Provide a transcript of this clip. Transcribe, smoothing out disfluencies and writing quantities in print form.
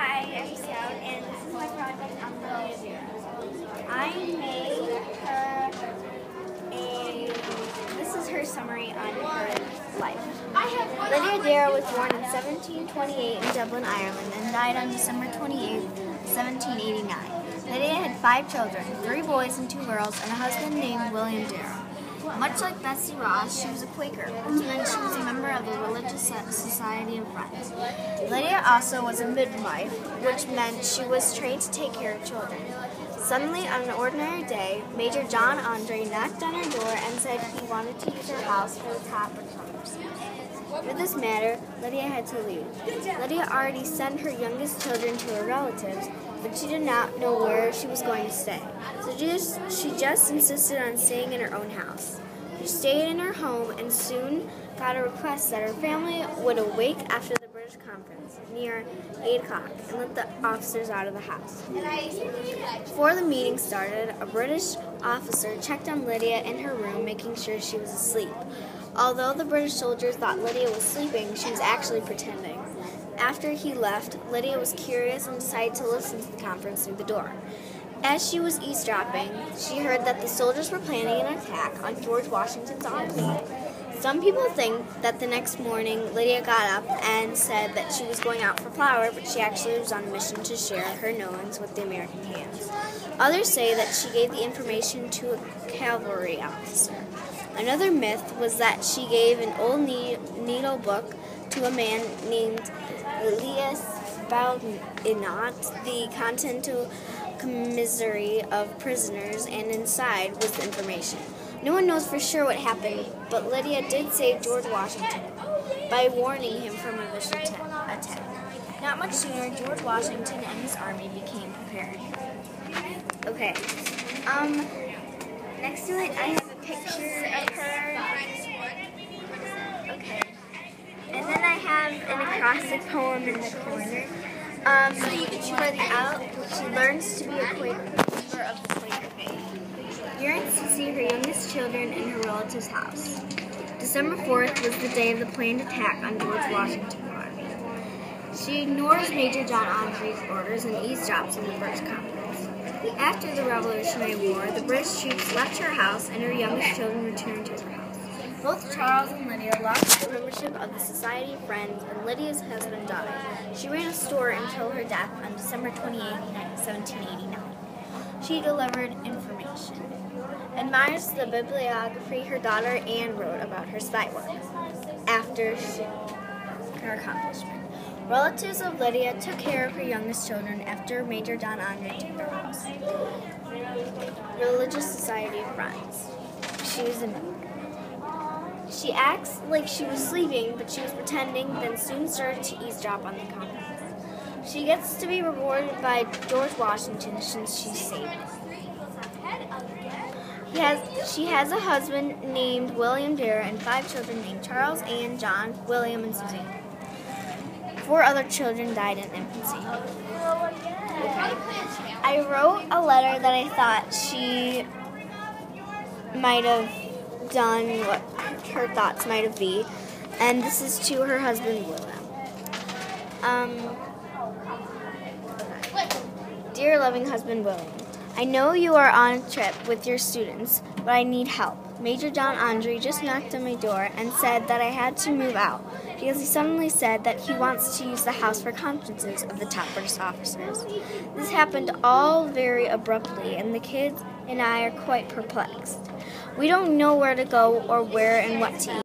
Hi, I'm Scout, and this is my project on Lydia Darragh. I made her this is her summary on her life. Lydia Darragh was born in 1728 in Dublin, Ireland, and died on December 28, 1789. Lydia had 5 children, 3 boys and 2 girls, and a husband named William Darragh. Much like Betsy Ross, she was a Quaker, which meant she was a member of the Religious Society of Friends. Lydia also was a midwife, which meant she was trained to take care of children. Suddenly, on an ordinary day, Major John Andre knocked on her door and said he wanted to use her house for the top of conversation. For this matter, Lydia had to leave. Lydia already sent her youngest children to her relatives, but she did not know where she was going to stay. So she just insisted on staying in her own house. She stayed in her home and soon got a request that her family would awake after the British conference near 8 o'clock and let the officers out of the house. Before the meeting started, a British officer checked on Lydia in her room, making sure she was asleep. Although the British soldiers thought Lydia was sleeping, she was actually pretending. After he left, Lydia was curious and decided to listen to the conference through the door. As she was eavesdropping, she heard that the soldiers were planning an attack on George Washington's army. Some people think that the next morning, Lydia got up and said that she was going out for flour, but she actually was on a mission to share her knowings with the American hands. Others say that she gave the information to a cavalry officer. Another myth was that she gave an old needle book to a man named Elias Baldinot, the content to commissary of prisoners, and inside was the information. No one knows for sure what happened, but Lydia did save George Washington by warning him from a vicious attack. Not much sooner, George Washington and his army became prepared. Okay, next to it I have a picture of her. Okay, and then I have an acrostic poem in the corner. For the out, she learns to be a Quaker, member of the Quaker faith. Yearns to see her youngest children in her relative's house. December 4th was the day of the planned attack on George Washington's army. She ignores Major John Andre's orders and eavesdrops in the British conference. After the Revolutionary War, the British troops left her house and her youngest children returned to her house. Both Charles and Lydia lost their membership of the Society of Friends, and Lydia's husband died. She ran a store until her death on December 28, 1789. She delivered information. Admires the bibliography her daughter Anne wrote about her spy work after her accomplishment. Relatives of Lydia took care of her youngest children after Major John Andre took their house. Religious Society of Friends. She was a member. She acts like she was sleeping, but she was pretending, then soon started to eavesdrop on the conference. She gets to be rewarded by George Washington since she saved him. She has a husband named William Darragh and 5 children named Charles, Anne, John, William, and Suzanne. 4 other children died in infancy. Okay. I wrote a letter that I thought she might have done what her thoughts might have been, and this is to her husband William. Dear loving husband William, I know you are on a trip with your students, but I need help. Major John Andre just knocked on my door and said that I had to move out because he suddenly said that he wants to use the house for conferences of the top British officers. This happened all very abruptly, and the kids and I are quite perplexed. We don't know where to go or where and what to eat.